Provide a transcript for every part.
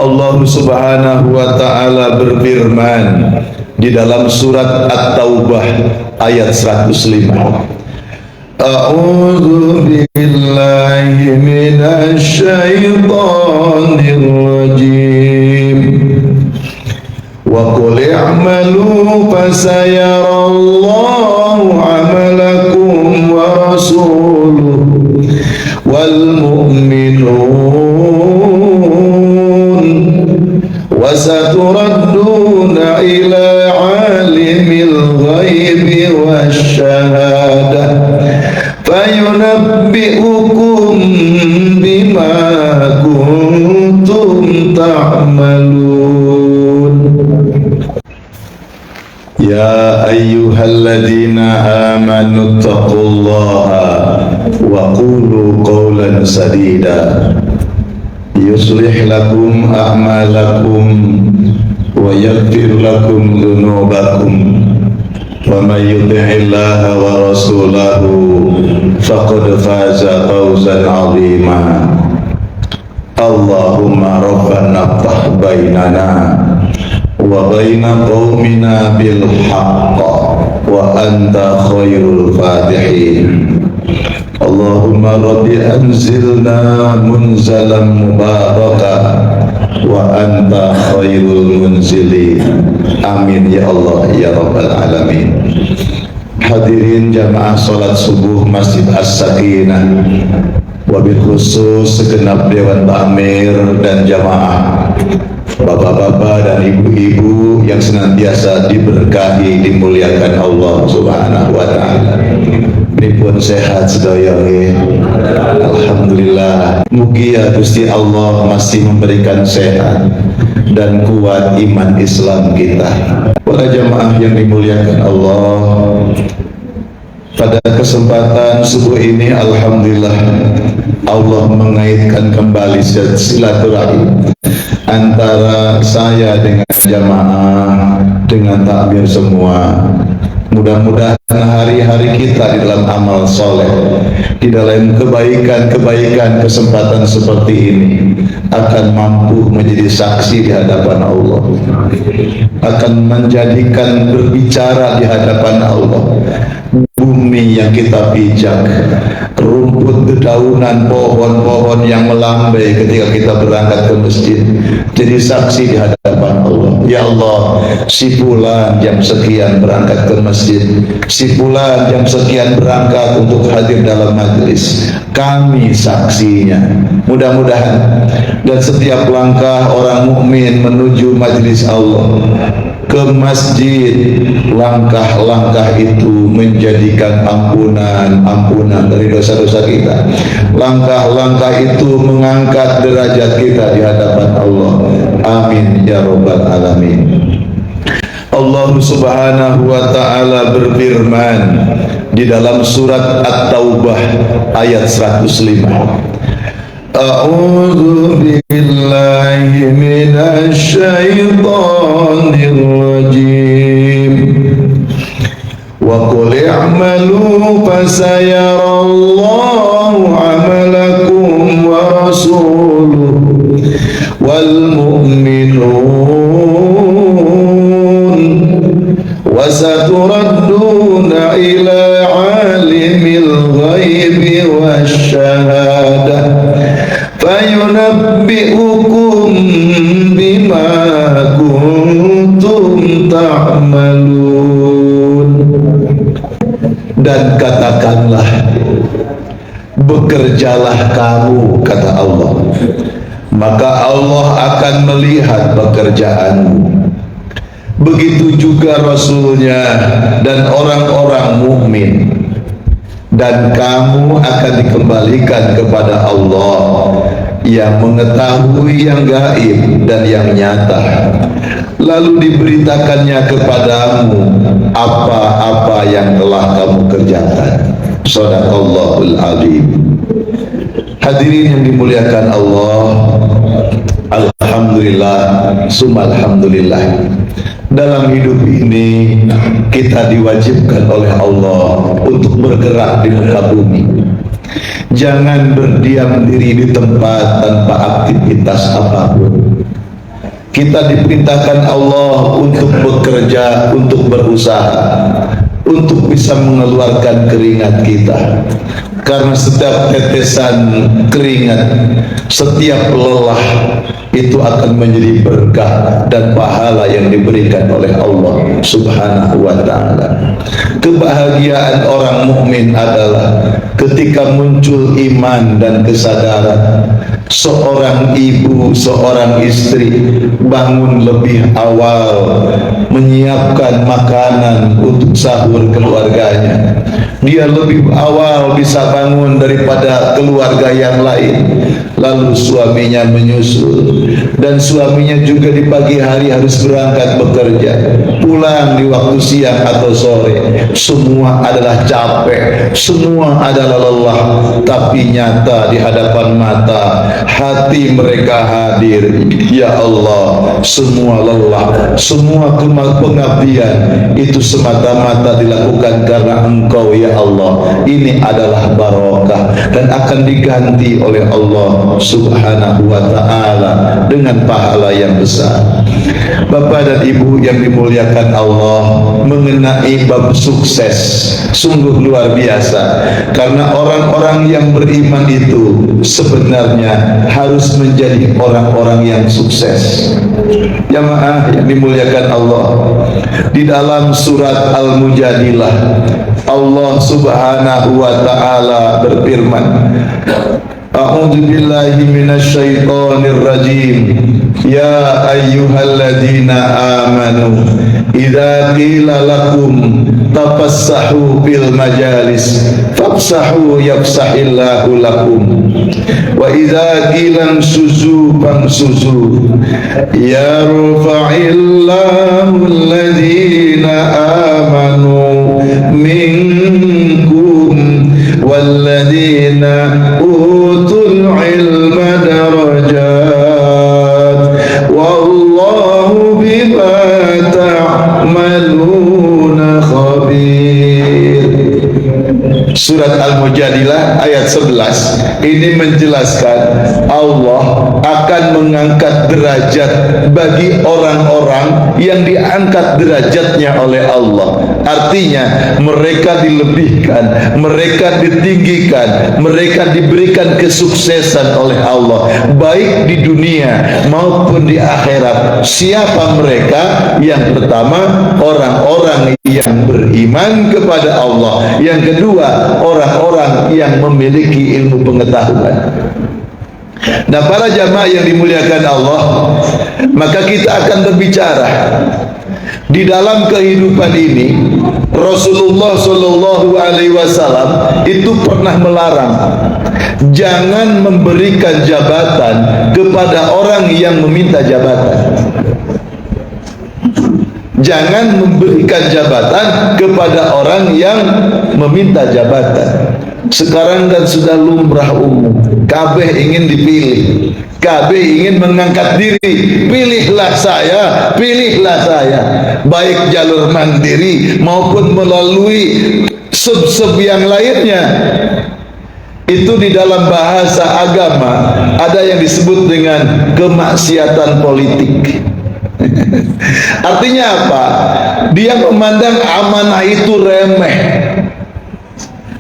Allah Subhanahu wa ta'ala berfirman di dalam surat At-Taubah ayat 105. A'udzu billahi minasy syaithanir rajim. Wa qul i'malu fasayarallahu 'amalakum wa rasuluhu wal mu'minun wa saturadduna ila 'alimil ghaibi wasyahadah fayunabbi'ukum bima kuntum ta'malun. Ya ayyuhalladzina amanu taqullaha wa qulu qawlan sadida yuslih lakum a'malakum wa yaghfir lakum dhunubakum wa may yuti'illaha wa rasulahu faqad faza fawzan 'azima. Allahumma rabbana ftah bainana wa baina qaumina bil haqq wa anta khairul fatihin. Allahumma rabbi anzilna munzalan mubaraka wa anta khairul munzilin. Amin ya Allah ya rabbal alamin. Hadirin jamaah salat subuh Masjid As-Sakinah, wabil khusus segenap Dewan Ta'mir dan jamaah, bapak-bapak dan ibu-ibu yang senantiasa diberkahi, dimuliakan Allah Subhanahu wa ta'ala. Pripun sehat sedaya nggih? Alhamdulillah. Mugi ya Gusti Allah masih memberikan sehat dan kuat iman Islam kita. Para jamaah yang dimuliakan Allah, pada kesempatan subuh ini alhamdulillah Allah mengaitkan kembali silaturahim antara saya dengan jamaah, dengan takmir semua. Mudah-mudahan hari-hari kita di dalam amal soleh, di dalam kebaikan-kebaikan, kesempatan seperti ini akan mampu menjadi saksi di hadapan Allah, akan menjadikan berbicara di hadapan Allah. Bumi yang kita pijak, rumput, dedaunan, pohon-pohon yang melambai ketika kita berangkat ke masjid, jadi saksi di hadapan Allah. Ya Allah, si fulan jam sekian berangkat ke masjid, si fulan jam sekian berangkat untuk hadir dalam majelis, kami saksinya. Mudah-mudahan dan setiap langkah orang mukmin menuju majelis Allah, ke masjid, langkah-langkah itu menjadikan ampunan dari dosa-dosa kita. Langkah-langkah itu mengangkat derajat kita di hadapan Allah. Amin ya rabbal alamin. Allah Subhanahu wa ta'ala berfirman di dalam surat At-Taubah ayat 105. A'udzu billahi minasy syaithanir rajim. Wa qul i'malu fasayarallahu 'amalakum wa rasuluhu wal mu'minun wa saturadduna ila 'alimil ghaibi wasyahadah fayunabbi'ukum bima kuntum ta'malun. Dan katakanlah, bekerjalah kamu, kata Allah, maka Allah akan melihat pekerjaanmu. Begitu juga Rasulnya dan orang-orang mukmin. Dan kamu akan dikembalikan kepada Allah yang mengetahui yang gaib dan yang nyata, lalu diberitakannya kepadamu apa-apa yang telah kamu kerjakan. Shadaqallahul azim. Hadirin yang dimuliakan Allah, alhamdulillah summa alhamdulillah, dalam hidup ini kita diwajibkan oleh Allah untuk bergerak di muka bumi. Jangan berdiam diri di tempat tanpa aktivitas apapun. Kita diperintahkan Allah untuk bekerja, untuk berusaha, untuk bisa mengeluarkan keringat kita. Karena setiap tetesan keringat, setiap lelah itu akan menjadi berkah dan pahala yang diberikan oleh Allah Subhanahu wa ta'ala. Kebahagiaan orang mukmin adalah ketika muncul iman dan kesadaran. Seorang ibu, seorang istri bangun lebih awal menyiapkan makanan untuk sahur keluarganya. Dia lebih awal bisa bangun daripada keluarga yang lain. Lalu suaminya menyusul, dan suaminya juga di pagi hari harus berangkat bekerja, pulang di waktu siang atau sore. Semua adalah capek, semua adalah lelah, tapi nyata di hadapan mata hati mereka hadir. Ya Allah, semua lelah, semua pengabdian itu semata-mata dilakukan karena Engkau ya Allah. Ini adalah barokah dan akan diganti oleh Allah Subhanahu wa ta'ala dengan pahala yang besar. Bapak dan Ibu yang dimuliakan Allah, mengenai bab sukses sungguh luar biasa, karena orang-orang yang beriman itu sebenarnya harus menjadi orang-orang yang sukses. Jamaah yang dimuliakan Allah, di dalam surat Al-Mujadilah Allah Subhanahu wa ta'ala berfirman, A'udzu billahi minasyaitonir rajim. Ya ayyuhalladzina amanu idza qila lakum tafassahu fil majalis fafsahu yafsahillahu lakum wa idza qila suzu famsuzu yarfa'illahu alladzina amanu minkum walladzina utul ilma darajat wallahu bima ta'maluna khabir. Surat Al-Mujadilah ayat 11 ini menjelaskan Allah akan mengangkat derajat bagi orang-orang yang diangkat derajatnya oleh Allah. Artinya mereka dilebihkan, mereka ditinggikan, mereka diberikan kesuksesan oleh Allah, baik di dunia maupun di akhirat. Siapa mereka? Yang pertama, orang-orang yang beriman kepada Allah. Yang kedua, orang-orang yang memiliki ilmu pengetahuan. Nah, para jamaah yang dimuliakan Allah, maka kita akan berbicara di dalam kehidupan ini. Rasulullah Shallallahu Alaihi Wasallam itu pernah melarang jangan memberikan jabatan kepada orang yang meminta jabatan. Jangan memberikan jabatan kepada orang yang meminta jabatan. Sekarang kan sudah lumrah umum, kabeh ingin dipilih, kabeh ingin mengangkat diri. Pilihlah saya, pilihlah saya, baik jalur mandiri maupun melalui sub-sub yang lainnya. Itu di dalam bahasa agama ada yang disebut dengan kemaksiatan politik. Artinya apa? Dia memandang amanah itu remeh,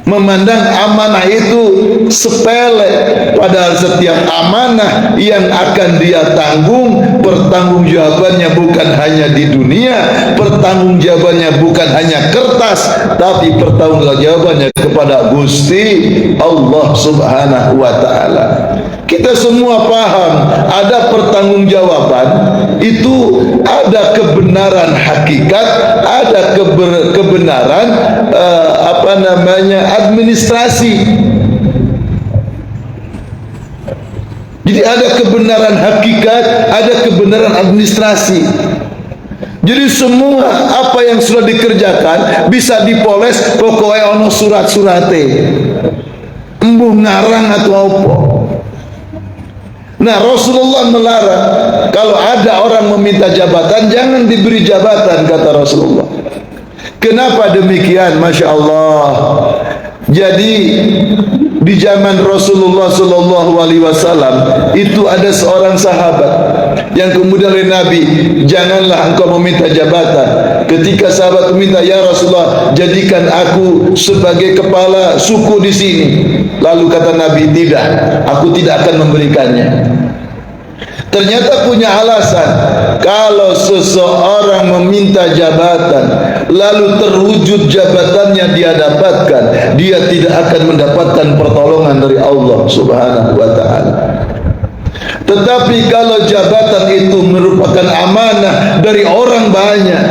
memandang amanah itu sepele, padahal setiap amanah yang akan dia tanggung, pertanggungjawabannya bukan hanya di dunia, pertanggungjawabannya bukan hanya kertas, tapi pertanggungjawabannya kepada Gusti Allah Subhanahu wa ta'ala. Kita semua paham ada pertanggungjawaban, itu ada kebenaran hakikat, ada kebenaran administrasi. Jadi ada kebenaran hakikat, ada kebenaran administrasi. Jadi semua apa yang sudah dikerjakan bisa dipoles, pokoknya ono surat-surate, embuh ngarang atau apa. Nah, Rasulullah melarang kalau ada orang meminta jabatan, jangan diberi jabatan, kata Rasulullah. Kenapa demikian? Masya Allah. Jadi di zaman Rasulullah Sallallahu Alaihi Wasallam itu ada seorang sahabat Yang kemudian oleh Nabi, janganlah engkau meminta jabatan. Ketika sahabat meminta, ya Rasulullah, jadikan aku sebagai kepala suku di sini. Lalu kata Nabi, tidak, aku tidak akan memberikannya. Ternyata punya alasan. Kalau seseorang meminta jabatan lalu terwujud jabatannya dia dapatkan, dia tidak akan mendapatkan pertolongan dari Allah Subhanahu wa ta'ala. Tetapi kalau jabatan itu merupakan amanah dari orang banyak,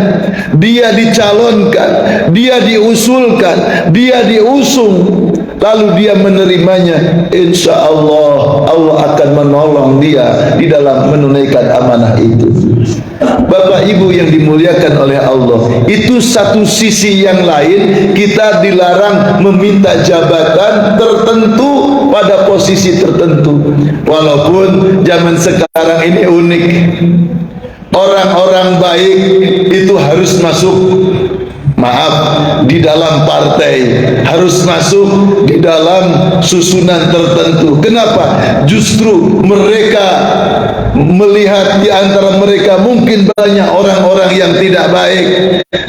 dia dicalonkan, dia diusulkan, dia diusung, lalu dia menerimanya, insya Allah Allah akan menolong dia di dalam menunaikan amanah itu. Bapak Ibu yang dimuliakan oleh Allah, itu satu sisi yang lain. Kita dilarang meminta jabatan tertentu pada posisi tertentu. Walaupun zaman sekarang ini unik, orang-orang baik itu harus masuk, maaf, di dalam partai, harus masuk di dalam susunan tertentu. Kenapa? Justru mereka melihat di antara mereka mungkin banyak orang-orang yang tidak baik,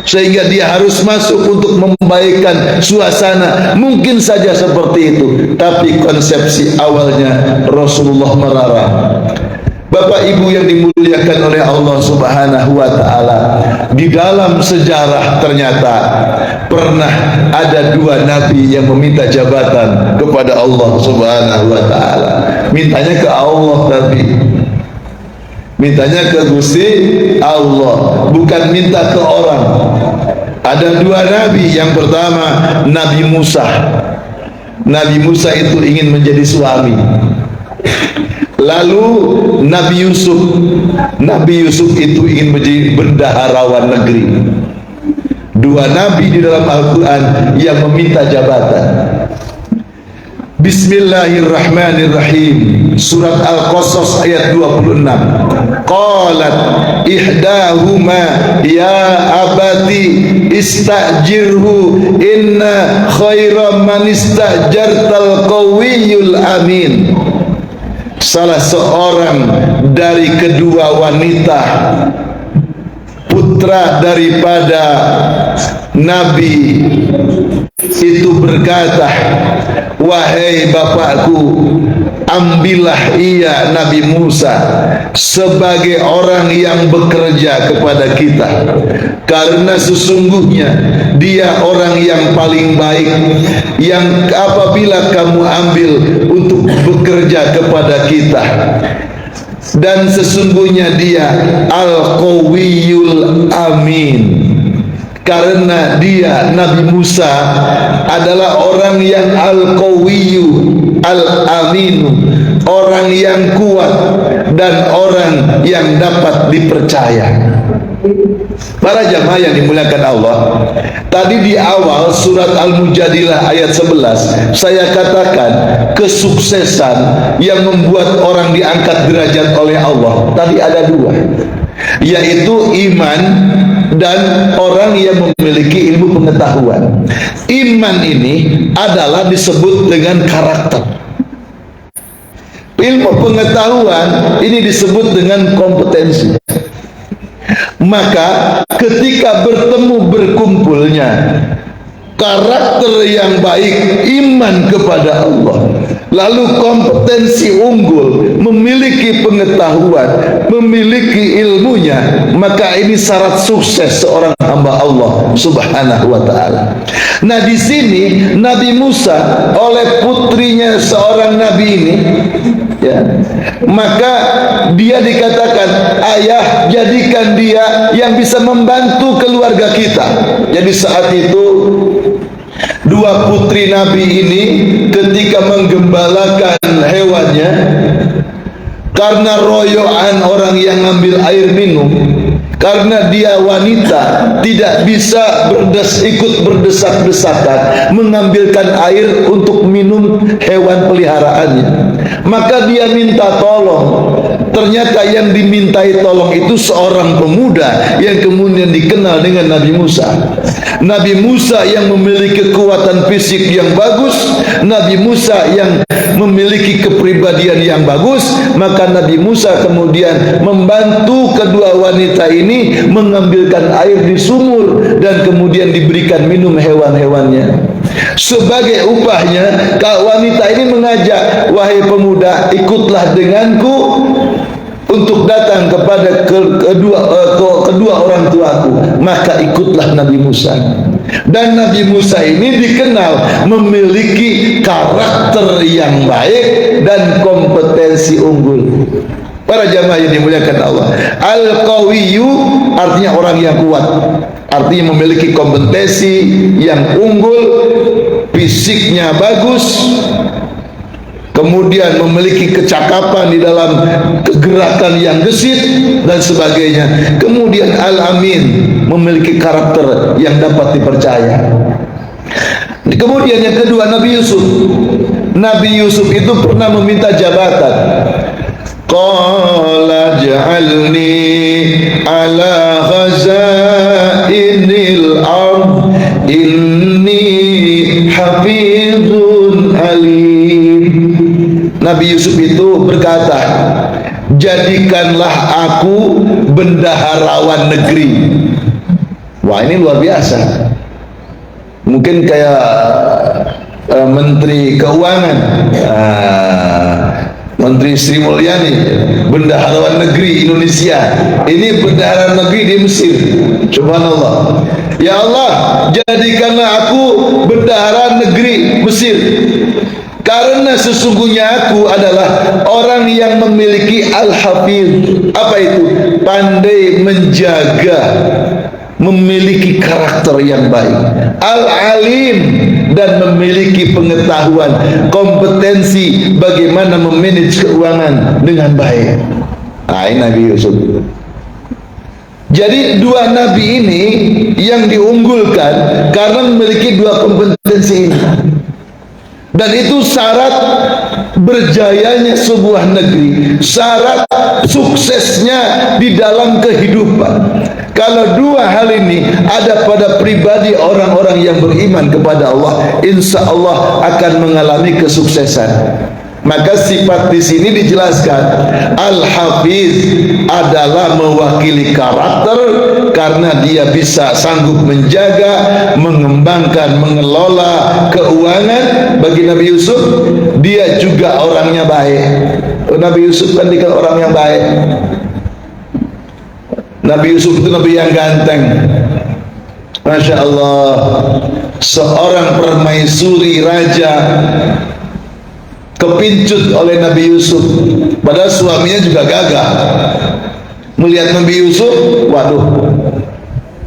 sehingga dia harus masuk untuk membaikkan suasana. Mungkin saja seperti itu, tapi konsepsi awalnya Rasulullah melarang. Bapak Ibu yang dimuliakan oleh Allah Subhanahu wa ta'ala, di dalam sejarah ternyata pernah ada dua nabi yang meminta jabatan kepada Allah Subhanahu wa ta'ala. Mintanya ke Allah, tapi mintanya ke Gusti Allah, bukan minta ke orang. Ada dua nabi. Yang pertama Nabi Musa. Nabi Musa itu ingin menjadi suami. Lalu Nabi Yusuf. Nabi Yusuf itu ingin menjadi bendaharawan negeri. Dua nabi di dalam Al-Quran yang meminta jabatan. Bismillahirrahmanirrahim. Surat Al-Qasas ayat 26. Qalat ihdahuma ya abati istajirhu inna khaira man istajartal qawiyul amin. Salah seorang dari kedua wanita putra daripada Nabi itu berkata, wahai bapakku, ambillah ia Nabi Musa sebagai orang yang bekerja kepada kita, karena sesungguhnya dia orang yang paling baik, yang apabila kamu ambil untuk bekerja kepada kita, dan sesungguhnya dia Al-Qawiyul Amin, karena dia Nabi Musa adalah orang yang Al-Qawiyyu Al-Aminu, orang yang kuat dan orang yang dapat dipercaya. Para jamaah yang dimuliakan Allah, tadi di awal surat Al-Mujadilah ayat 11 saya katakan kesuksesan yang membuat orang diangkat derajat oleh Allah tadi ada dua, yaitu iman dan orang yang memiliki ilmu pengetahuan. Iman ini adalah disebut dengan karakter. Ilmu pengetahuan ini disebut dengan kompetensi. Maka ketika bertemu berkumpulnya karakter yang baik, iman kepada Allah, lalu kompetensi unggul, memiliki pengetahuan, memiliki ilmunya, maka ini syarat sukses seorang hamba Allah Subhanahu wa ta'ala. Nah, di sini Nabi Musa oleh putrinya seorang nabi ini, ya, maka dia dikatakan, ayah, jadikan dia yang bisa membantu keluarga kita. Jadi saat itu dua putri Nabi ini ketika menggembalakan hewannya, karena royoan orang yang ngambil air minum, karena dia wanita tidak bisa ikut berdesak-desakan mengambilkan air untuk minum hewan peliharaannya, maka dia minta tolong. Ternyata yang dimintai tolong itu seorang pemuda yang kemudian dikenal dengan Nabi Musa. Nabi Musa yang memiliki kekuatan fisik yang bagus, Nabi Musa yang memiliki kepribadian yang bagus, maka Nabi Musa kemudian membantu kedua wanita ini mengambilkan air di sumur dan kemudian diberikan minum hewan-hewannya. Sebagai upahnya, wanita ini mengajak, wahai pemuda, ikutlah denganku untuk datang kepada kedua orang tuaku. Maka ikutlah Nabi Musa. Dan Nabi Musa ini dikenal memiliki karakter yang baik dan kompetensi unggul. Para jamaah yang dimuliakan Allah, Al-Qawiyyu artinya orang yang kuat, artinya memiliki kompetensi yang unggul, fisiknya bagus, kemudian memiliki kecakapan di dalam kegerakan yang gesit dan sebagainya. Kemudian Al-Amin, memiliki karakter yang dapat dipercaya. Kemudian yang kedua, Nabi Yusuf. Nabi Yusuf itu pernah meminta jabatan. Qala ja'alni ala khazainil ard inni hafizun alim. Nabi Yusuf itu berkata, jadikanlah aku bendaharawan negeri. Wah, ini luar biasa. Mungkin kayak Menteri Keuangan, Menteri Sri Mulyani, bendaharawan negeri Indonesia. Ini bendahara negeri di Mesir. Subhanallah. Ya Allah, jadikanlah aku bendahara negeri Mesir, karena sesungguhnya aku adalah orang yang memiliki al-hafiz. Apa itu? Pandai menjaga, memiliki karakter yang baik, al-alim, dan memiliki pengetahuan, kompetensi bagaimana memanage keuangan dengan baik. Ini Nabi Yusuf. Jadi dua nabi ini yang diunggulkan karena memiliki dua kompetensi ini. Dan itu syarat berjayanya sebuah negeri, syarat suksesnya di dalam kehidupan. Kalau dua hal ini ada pada pribadi orang-orang yang beriman kepada Allah, insya Allah akan mengalami kesuksesan. Maka sifat di sini dijelaskan, Al-Hafiz adalah mewakili karakter karena dia bisa sanggup menjaga, mengembangkan, mengelola keuangan. Bagi Nabi Yusuf, dia juga orangnya baik. Nabi Yusuf kan dikenal orang yang baik. Nabi Yusuf itu Nabi yang ganteng. Masya Allah, seorang permaisuri raja kepincut oleh Nabi Yusuf, padahal suaminya juga gagah. Melihat Nabi Yusuf, waduh,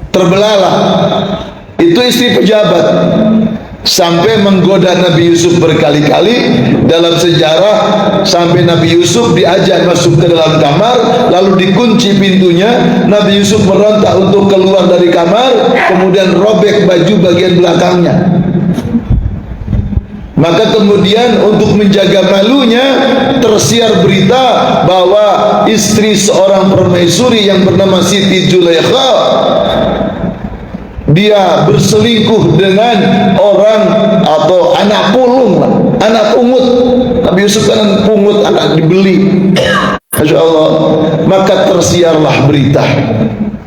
terbelalak. Itu istri pejabat, sampai menggoda Nabi Yusuf berkali-kali. Dalam sejarah, sampai Nabi Yusuf diajak masuk ke dalam kamar, lalu dikunci pintunya. Nabi Yusuf merontak untuk keluar dari kamar, kemudian robek baju bagian belakangnya. Maka kemudian untuk menjaga malunya, tersiar berita bahwa istri seorang permaisuri yang bernama Siti Zulaikha, dia berselingkuh dengan orang atau anak pulung, anak pungut. Nabi Yusuf kan pungut, anak dibeli. Masya Allah. Maka tersiarlah berita.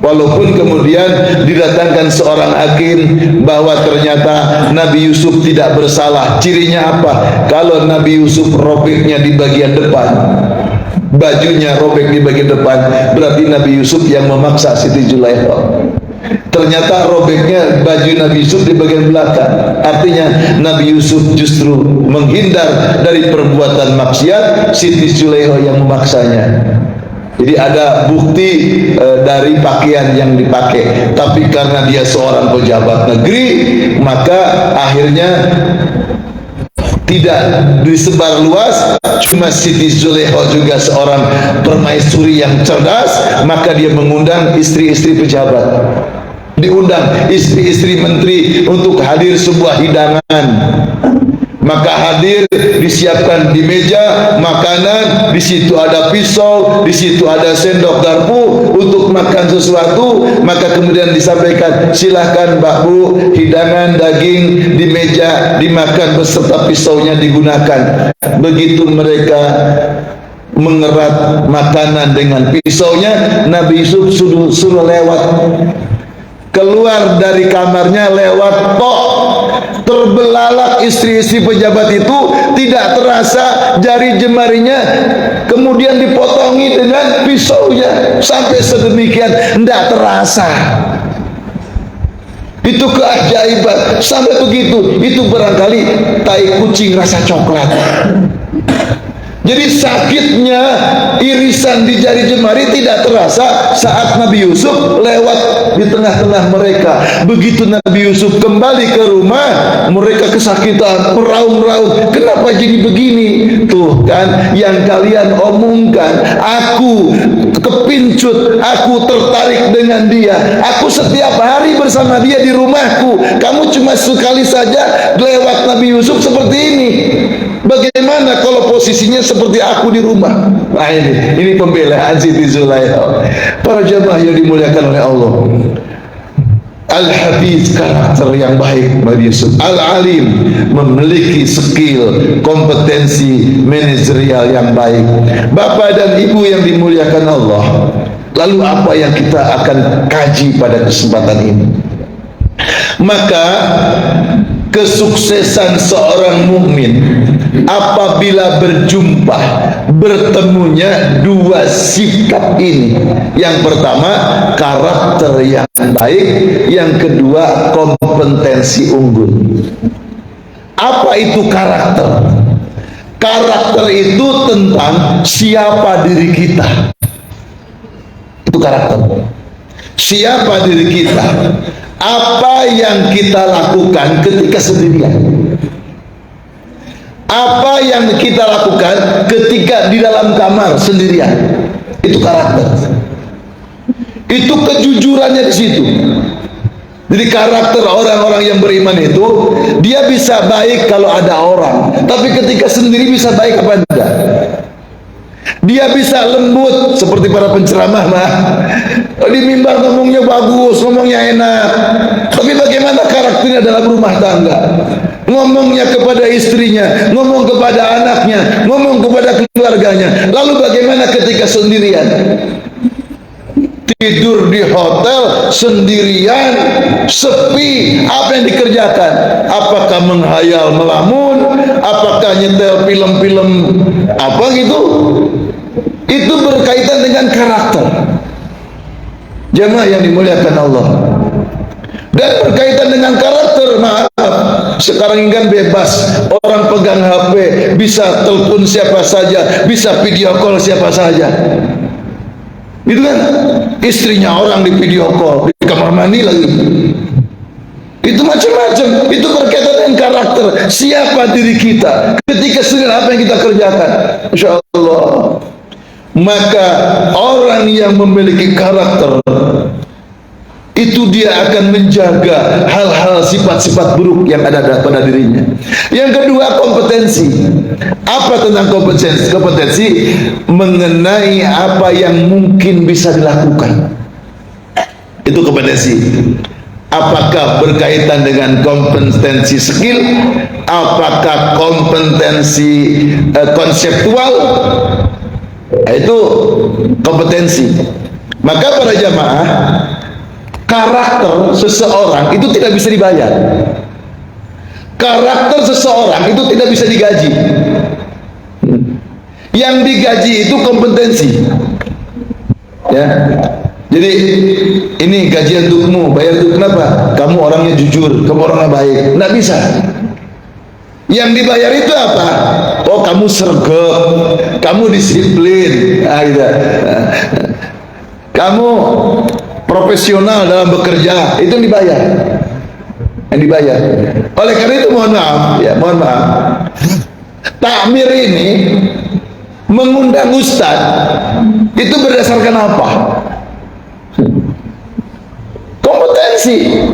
Walaupun kemudian didatangkan seorang hakim bahwa ternyata Nabi Yusuf tidak bersalah. Cirinya apa? Kalau Nabi Yusuf robeknya di bagian depan, bajunya robek di bagian depan, berarti Nabi Yusuf yang memaksa Siti Zulaikha. Ternyata robeknya baju Nabi Yusuf di bagian belakang. Artinya Nabi Yusuf justru menghindar dari perbuatan maksiat, Siti Zulaikha yang memaksanya. Jadi ada bukti dari pakaian yang dipakai. Tapi karena dia seorang pejabat negeri, maka akhirnya tidak disebar luas. Cuma Siti Zulaikha juga seorang permaisuri yang cerdas, maka dia mengundang istri-istri pejabat, diundang istri-istri menteri untuk hadir sebuah hidangan. Maka hadir, disiapkan di meja makanan, di situ ada pisau, di situ ada sendok garpu untuk makan sesuatu. Maka kemudian disampaikan, silahkan Mbak Bu, hidangan daging di meja dimakan beserta pisaunya digunakan. Begitu mereka mengerat makanan dengan pisaunya, Nabi Yusuf suruh lewat. Keluar dari kamarnya lewat tok, terbelalak istri-istri pejabat itu, tidak terasa jari jemarinya kemudian dipotongi dengan pisaunya, sampai sedemikian tidak terasa. Itu keajaiban sampai begitu. Itu barangkali tai kucing rasa coklat. Jadi sakitnya irisan di jari jemari tidak terasa saat Nabi Yusuf lewat di tengah-tengah mereka. Begitu Nabi Yusuf kembali ke rumah, mereka kesakitan, meraung-raung. Kenapa jadi begini? Tuh kan, yang kalian omongkan, aku kepincut, aku tertarik dengan dia, aku setiap hari bersama dia di rumahku. Kamu cuma sekali saja lewat Nabi Yusuf seperti ini. Bagaimana kalau posisinya seperti aku di rumah? Nah ini pembelaan Siti Zulaikha. Para jemaah yang dimuliakan oleh Allah, Al-Hafiz, karakter yang baik Nabi Yusuf. Al-Alim, memiliki skill, kompetensi manajerial yang baik. Bapak dan Ibu yang dimuliakan Allah, lalu apa yang kita akan kaji pada kesempatan ini? Maka kesuksesan seorang mukmin apabila bertemunya dua sikap ini. Yang pertama, karakter yang baik. Yang kedua, kompetensi unggul. Apa itu karakter? Karakter itu tentang siapa diri kita. Itu karakter. Siapa diri kita? Apa yang kita lakukan ketika sendirian? Apa yang kita lakukan ketika di dalam kamar sendirian? Itu karakter. Itu kejujurannya di situ. Jadi karakter orang-orang yang beriman itu, dia bisa baik kalau ada orang, tapi ketika sendiri bisa baik apa enggak? Dia bisa lembut seperti para penceramah mah. Di mimbar ngomongnya bagus, ngomongnya enak. Tapi bagaimana karakternya dalam rumah tangga? Ngomongnya kepada istrinya, ngomong kepada anaknya, ngomong kepada keluarganya. Lalu bagaimana ketika sendirian? Tidur di hotel sendirian, sepi, apa yang dikerjakan? Apakah menghayal melamun? Apakah nyetel film-film apa gitu? Itu berkaitan dengan karakter. Jemaah yang dimuliakan Allah. Dan berkaitan dengan karakter, maaf, sekarang ini kan bebas, orang pegang HP, bisa telepon siapa saja, bisa video call siapa saja. Itu kan, istrinya orang di video call, di kamar mandi lagi. Itu macam-macam. Itu berkaitan dengan karakter. Siapa diri kita ketika sendiri, apa yang kita kerjakan? Insya Allah. Maka orang yang memiliki karakter itu dia akan menjaga hal-hal sifat-sifat buruk yang ada pada dirinya. Yang kedua, kompetensi. Apa tentang kompetensi? Kompetensi mengenai apa yang mungkin bisa dilakukan. Itu kompetensi. Apakah berkaitan dengan kompetensi skill? Apakah kompetensi konseptual? Itu kompetensi. Maka para jamaah, karakter seseorang itu tidak bisa dibayar. Karakter seseorang itu tidak bisa digaji. Yang digaji itu kompetensi. Ya. Jadi ini gajian untukmu, bayar untuk kenapa? Kamu orangnya jujur, kamu orangnya baik. Nggak bisa. Yang dibayar itu apa? Oh, kamu sergap, kamu disiplin, gitu. Kamu profesional dalam bekerja, itu yang dibayar. Yang dibayar. Oleh karena itu mohon maaf, ya mohon maaf. Takmir ini mengundang ustadz itu berdasarkan apa? Kompetensi.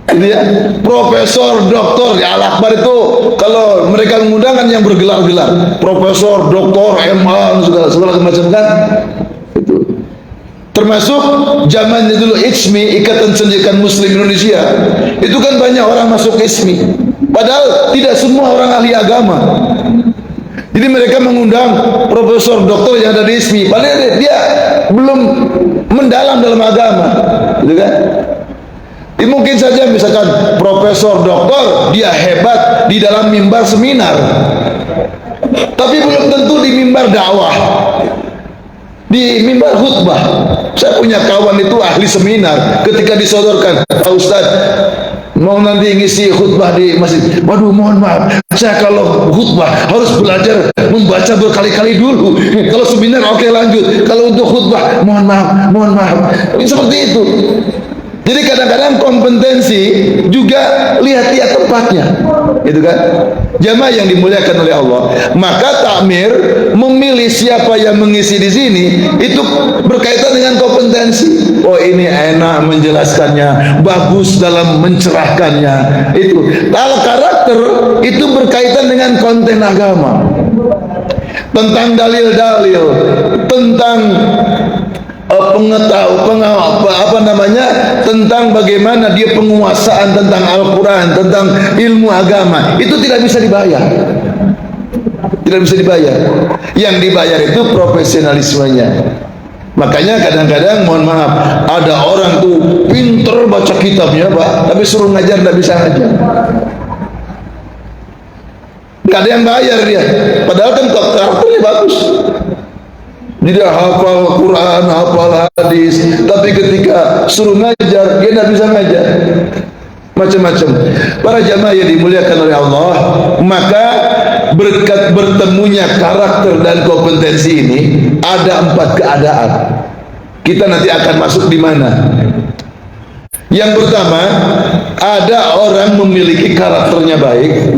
Itu ya, profesor, doktor, ya Al-Akbar itu kalau mereka mengundang kan yang bergelar-gelar, profesor, doktor, MA, segala macam kan. Itu termasuk zamannya dulu ISMI, Ikatan Sindikat Muslim Indonesia, itu kan banyak orang masuk ISMI, padahal tidak semua orang ahli agama. Jadi mereka mengundang profesor, doktor yang ada di ISMI, padahal dia belum mendalam dalam agama, gitu kan? Mungkin saja misalkan profesor, doktor, dia hebat di dalam mimbar seminar, tapi belum tentu di mimbar dakwah, di mimbar khutbah. Saya punya kawan itu ahli seminar, ketika disodorkan, Pak Ustaz mau nanti ngisi khutbah di masjid, waduh mohon maaf, saya kalau khutbah harus belajar membaca berkali-kali dulu. Kalau seminar oke lanjut, kalau untuk khutbah mohon maaf. Ini seperti itu. Jadi kadang-kadang kompetensi juga lihat-lihat tempatnya, gitu kan? Jamaah yang dimuliakan oleh Allah, maka takmir memilih siapa yang mengisi di sini itu berkaitan dengan kompetensi. Oh ini enak menjelaskannya, bagus dalam mencerahkannya. Itu kalau karakter itu berkaitan dengan konten agama, tentang dalil-dalil, tentang tentang bagaimana dia penguasaan tentang Al-Quran, tentang ilmu agama, itu tidak bisa dibayar. Tidak bisa dibayar. Yang dibayar itu profesionalismenya. Makanya kadang-kadang mohon maaf, ada orang tuh pinter baca kitabnya Pak, tapi suruh ngajar tidak bisa ngajar. Nggak ada yang bayar dia, padahal kan karakternya bagus. Dia hafal Quran, hafal hadis, tapi ketika suruh ngajar, dia tidak bisa ngajar. Macam-macam. Para jamaah yang dimuliakan oleh Allah, maka berkat bertemunya karakter dan kompetensi ini, ada 4 keadaan. Kita nanti akan masuk di mana? Yang pertama, ada orang memiliki karakternya baik,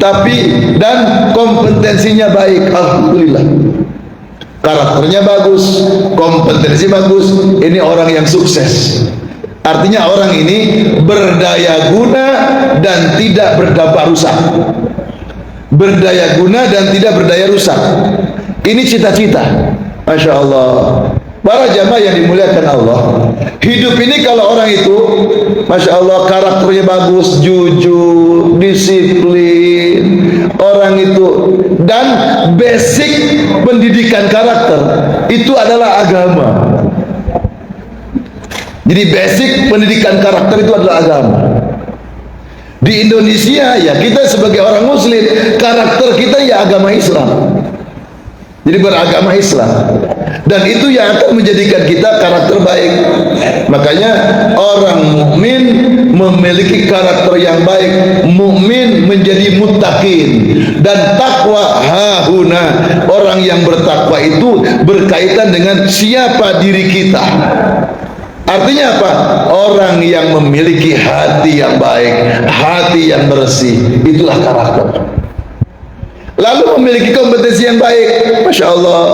tapi dan kompetensinya baik. Alhamdulillah. Karakternya bagus, kompetensi bagus, ini orang yang sukses. Artinya orang ini berdaya guna dan tidak berdampak rusak. Berdaya guna dan tidak berdaya rusak. Ini cita-cita. Masya Allah. Para jamaah yang dimuliakan Allah, hidup ini kalau orang itu Masya Allah karakternya bagus, jujur, disiplin, orang itu, dan basic pendidikan karakter itu adalah agama. Jadi basic pendidikan karakter itu adalah agama. Di Indonesia ya kita sebagai orang muslim, karakter kita ya agama Islam. Jadi beragama Islam, dan itu yang akan menjadikan kita karakter baik. Makanya orang mukmin memiliki karakter yang baik, mukmin menjadi muttaqin, dan takwa hahuna. Orang yang bertakwa itu berkaitan dengan siapa diri kita. Artinya apa? Orang yang memiliki hati yang baik, hati yang bersih, itulah karakter. Lalu memiliki kompetensi yang baik, Masya Allah,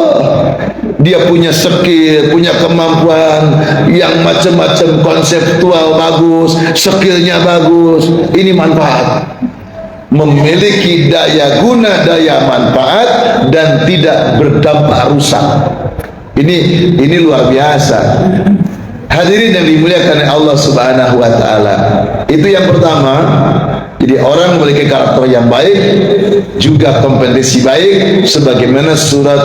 dia punya skill, punya kemampuan yang macam-macam, konseptual bagus, skillnya bagus, ini manfaat. Memiliki daya guna, daya manfaat, dan tidak berdampak rusak. Ini luar biasa. Hadirin yang dimuliakan oleh Allah Subhanahu wa taala. Itu yang pertama. Jadi orang memiliki karakter yang baik, juga kompetensi baik, sebagaimana surat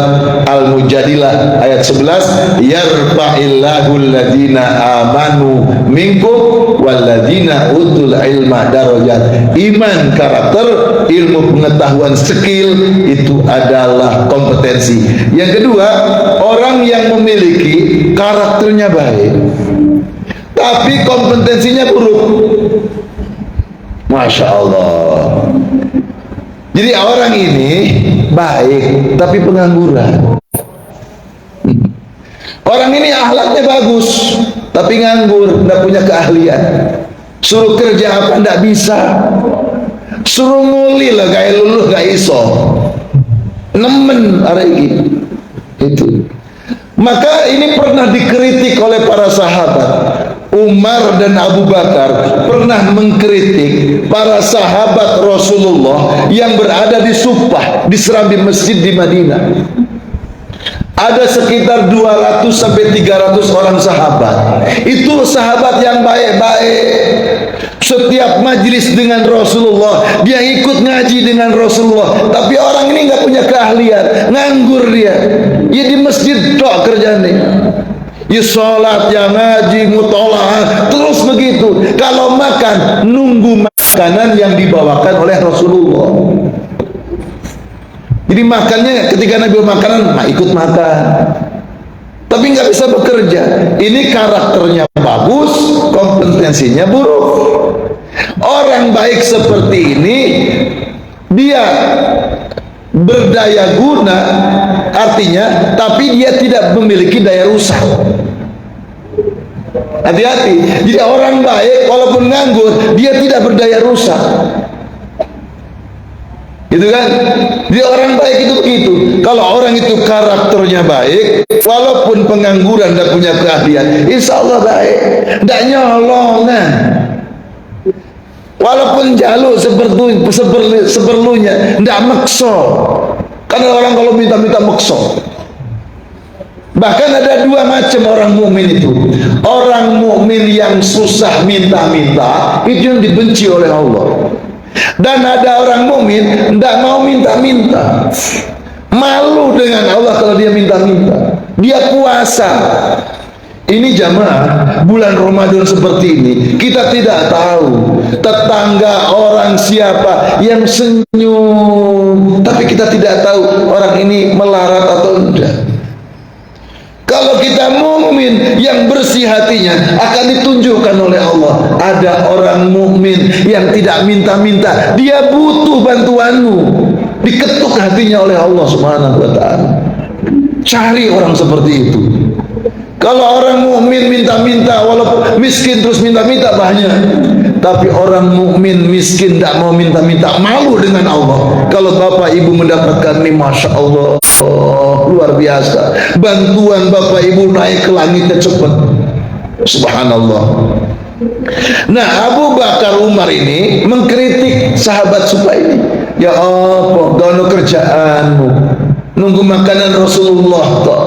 Al-Mujadilah ayat 11, yarfa'illahu alladhina amanu minkum walladhina utul ilma darajat. Iman, karakter, ilmu pengetahuan, skill, itu adalah kompetensi. Yang kedua, orang yang memiliki karakternya baik tapi kompetensinya buruk, Masya Allah. Jadi orang ini baik tapi pengangguran. Orang ini akhlaknya bagus tapi nganggur, tidak punya keahlian. Suruh kerja apa tidak bisa. Suruh nguli lah gaya luluh gak iso. Nemen hari ini. Itu. Maka ini pernah dikritik oleh para sahabat. Umar dan Abu Bakar pernah mengkritik para sahabat Rasulullah yang berada di Suffah, di serambi masjid di Madinah. Ada sekitar 200 sampai 300 orang sahabat. Itu sahabat yang baik-baik. Setiap majlis dengan Rasulullah, dia ikut ngaji dengan Rasulullah. Tapi orang ini nggak punya keahlian, nganggur dia. Ya di masjid tok kerjanya. Ya sholat, ya ngaji, mutolaah, terus begitu. Kalau makan, nunggu makanan yang dibawakan oleh Rasulullah. Jadi makannya ketika Nabi makanan, ikut makan. Tapi nggak bisa bekerja. Ini karakternya bagus, kompetensinya buruk. Orang baik seperti ini, dia berdaya guna, artinya, tapi dia tidak memiliki daya rusak. Hati-hati. Jadi orang baik walaupun nganggur, dia tidak berdaya rusak. Gitu kan? Jadi orang baik itu begitu. Kalau orang itu karakternya baik, walaupun pengangguran dan punya keahlian, insya Allah baik, tidak nyolong kan? Walaupun jaluk seperlunya, tidak makso. Karena orang kalau minta-minta makso. Bahkan ada dua macam orang mukmin itu. Orang mukmin yang susah minta-minta, itu yang dibenci oleh Allah. Dan ada orang mukmin tidak mau minta-minta, malu dengan Allah kalau dia minta-minta. Dia puasa. Ini jamaah, bulan Ramadan seperti ini, kita tidak tahu tetangga orang siapa yang senyum, tapi kita tidak tahu orang ini melarat atau enggak. Kalau kita mukmin yang bersih hatinya, akan ditunjukkan oleh Allah. Ada orang mukmin yang tidak minta-minta, dia butuh bantuanmu, diketuk hatinya oleh Allah Subhanahu wa ta'ala. Cari orang seperti itu. Kalau orang mukmin minta-minta, walaupun miskin terus minta-minta banyak. Tapi orang mukmin miskin tidak mau minta-minta, malu dengan Allah. Kalau bapak ibu mendapatkan ini, masya Allah, luar biasa. Bantuan bapak ibu naik ke langitnya cepat. Subhanallah. Nah, Abu Bakar Umar ini mengkritik sahabat supaya ini, ya apa, gak ada kerjaanmu, nunggu makanan Rasulullah toh.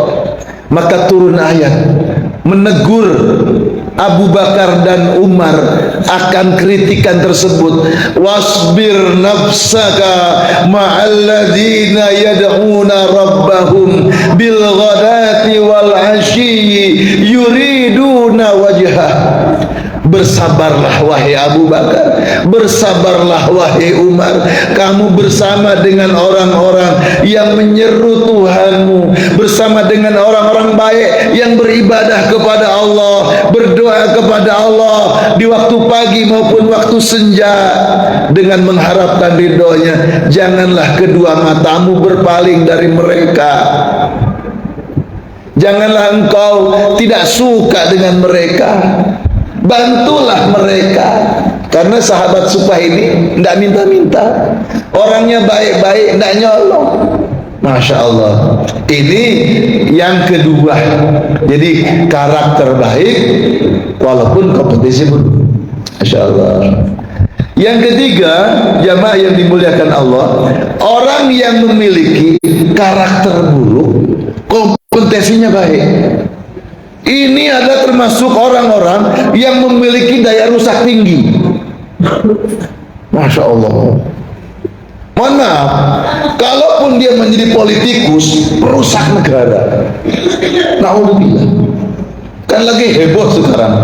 Maka turun ayat menegur Abu Bakar dan Umar akan kritikan tersebut. Wasbir nafsaka ma'alladzina yad'una rabbahum bil ghadati wal 'ashyi yuriduna wajhah. Bersabarlah wahai Abu Bakar, bersabarlah wahai Umar. Kamu bersama dengan orang-orang yang menyeru Tuhanmu, bersama dengan orang-orang baik yang beribadah kepada Allah, berdoa kepada Allah di waktu pagi maupun waktu senja dengan mengharapkan ridhonya. Janganlah kedua matamu berpaling dari mereka. Janganlah engkau tidak suka dengan mereka. Bantulah mereka. Karena sahabat Suffah ini tidak minta-minta, orangnya baik-baik, tidak nyolong. Masya Allah. Ini yang kedua. Jadi karakter baik walaupun kompetisi pun. Masya Allah. Yang ketiga, jamaah yang dimuliakan Allah, orang yang memiliki karakter buruk, kompetensinya baik. Ini ada termasuk orang-orang yang memiliki daya rusak tinggi. Masya Allah. Mohon maaf, kalaupun dia menjadi politikus, perusak negara. Na'udzubillah. Kan lagi heboh sekarang.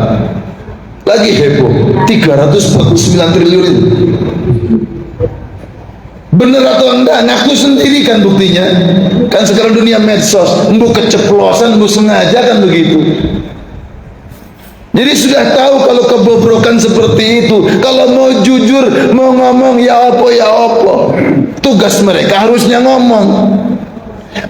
Lagi heboh. 349 triliun itu. Bener atau enggak, ngaku sendiri kan buktinya. Kan sekarang dunia medsos, embu keceplosan, embu sengaja kan begitu. Jadi sudah tahu kalau kebobrokan seperti itu. Kalau mau jujur, mau ngomong ya apa. Tugas mereka harusnya ngomong.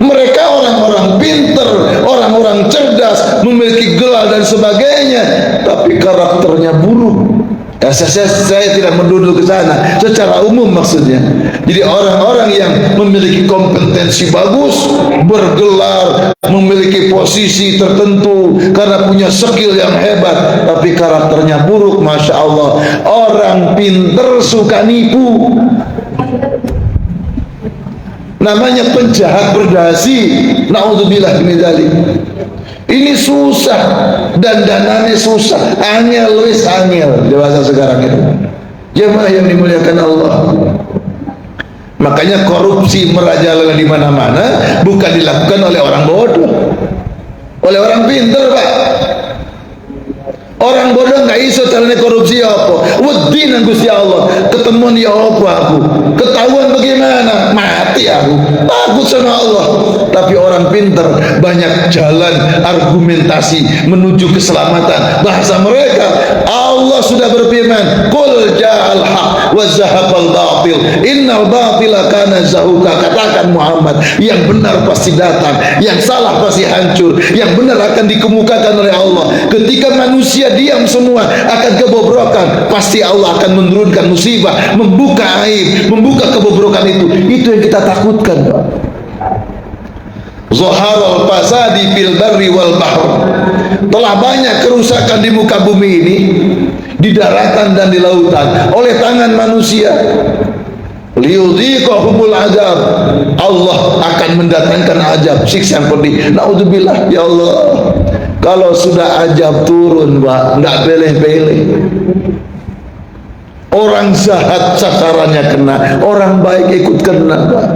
Mereka orang-orang pinter, orang-orang cerdas, memiliki gelar dan sebagainya, tapi karakternya buruk. Ya, saya tidak menduduk ke sana, secara umum maksudnya. Jadi orang-orang yang memiliki kompetensi bagus, bergelar, memiliki posisi tertentu karena punya skill yang hebat, tapi karakternya buruk, masya Allah. Orang pinter suka nipu. Namanya penjahat berdasi. Naudzubillah min dzalik. Ini susah dan dananya susah, angel wis angel bahasa sekarang itu. Jemaah yang dimuliakan Allah. Makanya korupsi merajalela di mana-mana bukan dilakukan oleh orang bodoh, oleh orang pintar, Pak. Orang bodoh nggak iso caranya korupsi apa? Wedi nang Gusti Allah. Ketemuan ya apa aku? Ketahuan bagaimana? Mati aku. Takut sama Allah. Tapi orang pinter banyak jalan argumentasi menuju keselamatan. Bahasa mereka, Allah sudah berfirman, "Qul ja'al haq wa zahaqal batil. Innal batila kana zahuqa." Katakan Muhammad, yang benar pasti datang, yang salah pasti hancur. Yang benar akan dikemukakan oleh Allah. Ketika manusia diam semua akan kebobrokan, pasti Allah akan menurunkan musibah, membuka aib, membuka kebobrokan itu. Itu yang kita takutkan, Pak. Zaharul fasadi fil barri wal bahr. Telah banyak kerusakan di muka bumi ini, di daratan dan di lautan, oleh tangan manusia. Liyudhiqahumul azab. Allah akan mendatangkan azab, siksa yang pedih. Naudzubillah, ya Allah. Kalau sudah azab turun, Pak, enggak pilih-pilih. Orang jahat sasarannya kena, orang baik ikut kena, Pak.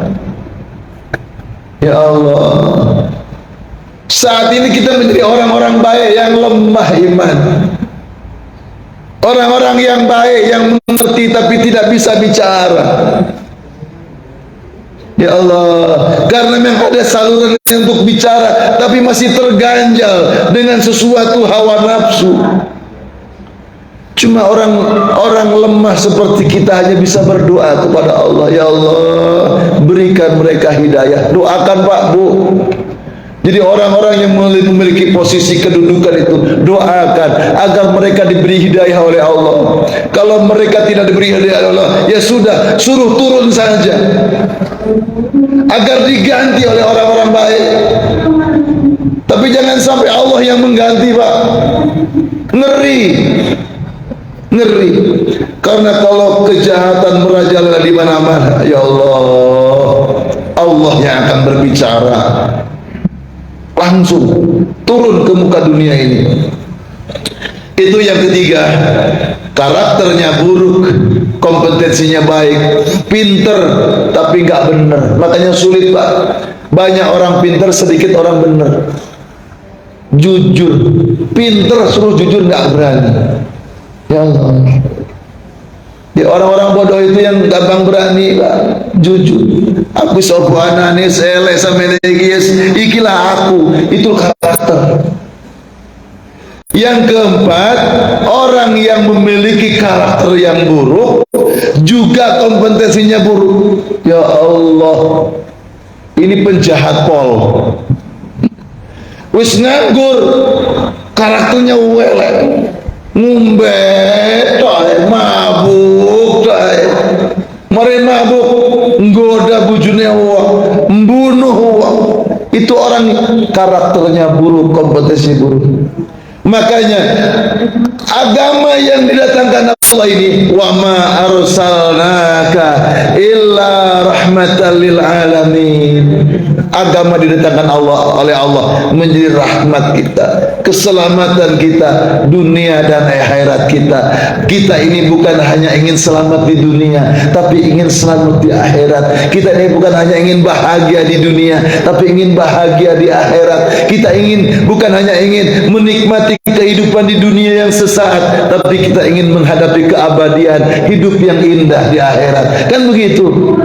Ya Allah. Saat ini kita menjadi orang-orang baik yang lemah iman. Orang-orang yang baik yang mengerti tapi tidak bisa bicara. Ya Allah, karena memang ada saluran untuk bicara tapi masih terganjal dengan sesuatu hawa nafsu. Cuma orang lemah seperti kita hanya bisa berdoa kepada Allah. Ya Allah, berikan mereka hidayah. Doakan, Pak, Bu. Jadi orang-orang yang memiliki posisi kedudukan itu, doakan agar mereka diberi hidayah oleh Allah. Kalau mereka tidak diberi hidayah oleh Allah, ya sudah, suruh turun saja agar diganti oleh orang-orang baik. Tapi jangan sampai Allah yang mengganti, Pak. Ngeri. Ngeri. Karena kalau kejahatan merajalela di mana-mana, ya Allah, Allah yang akan berbicara. Langsung turun ke muka dunia ini. Itu yang ketiga, karakternya buruk, kompetensinya baik, pinter tapi nggak bener. Makanya sulit, Pak. Banyak orang pinter, sedikit orang bener. Jujur, pinter suruh jujur nggak berani. Ya Allah. Ya, orang-orang bodoh itu yang gampang berani, Pak. Jujur. Aku sopanane sele sampe ikilah aku. Itu karakter. Yang keempat, orang yang memiliki karakter yang buruk juga kompetensinya buruk. Ya Allah, ini penjahat pol. Wis nganggur, karakternya welek, ngumbe, mabuk, mari mabuk, nggoda bujune wong, mbunuh wong. Itu orang karakternya buruk, kompetensi buruk. Makanya agama yang didatangkan Allah ini, wa ma arsalnaka illa rahmatan lil alamin. Agama didatangkan Allah oleh Allah menjadi rahmat kita, keselamatan kita dunia dan akhirat kita. Kita ini bukan hanya ingin selamat di dunia, tapi ingin selamat di akhirat. Kita ini bukan hanya ingin bahagia di dunia, tapi ingin bahagia di akhirat. Kita ingin bukan hanya ingin menikmati kehidupan di dunia yang sesaat, tapi kita ingin menghadapi keabadian, hidup yang indah di akhirat. Kan begitu?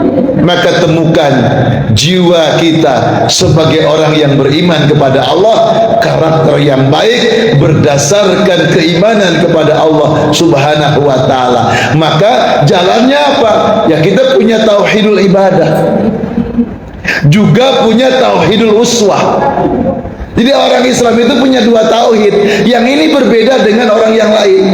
Maka temukan jiwa kita sebagai orang yang beriman kepada Allah, karakter yang baik berdasarkan keimanan kepada Allah Subhanahu wa ta'ala. Maka jalannya apa? Ya kita punya tauhidul ibadah, juga punya tauhidul uswah. Jadi orang Islam itu punya dua tauhid. Yang ini berbeda dengan orang yang lain.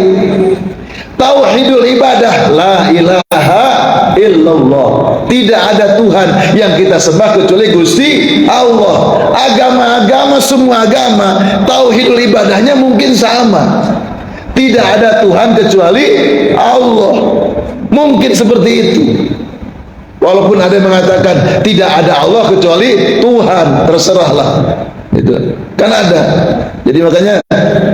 Tauhidul ibadah, la ilaha illallah. Tidak ada Tuhan yang kita sembah kecuali Gusti Allah. Agama-agama, semua agama, tauhidul ibadahnya mungkin sama. Tidak ada Tuhan kecuali Allah. Mungkin seperti itu. Walaupun ada yang mengatakan tidak ada Allah kecuali Tuhan, terserahlah. Itu kan ada. Jadi makanya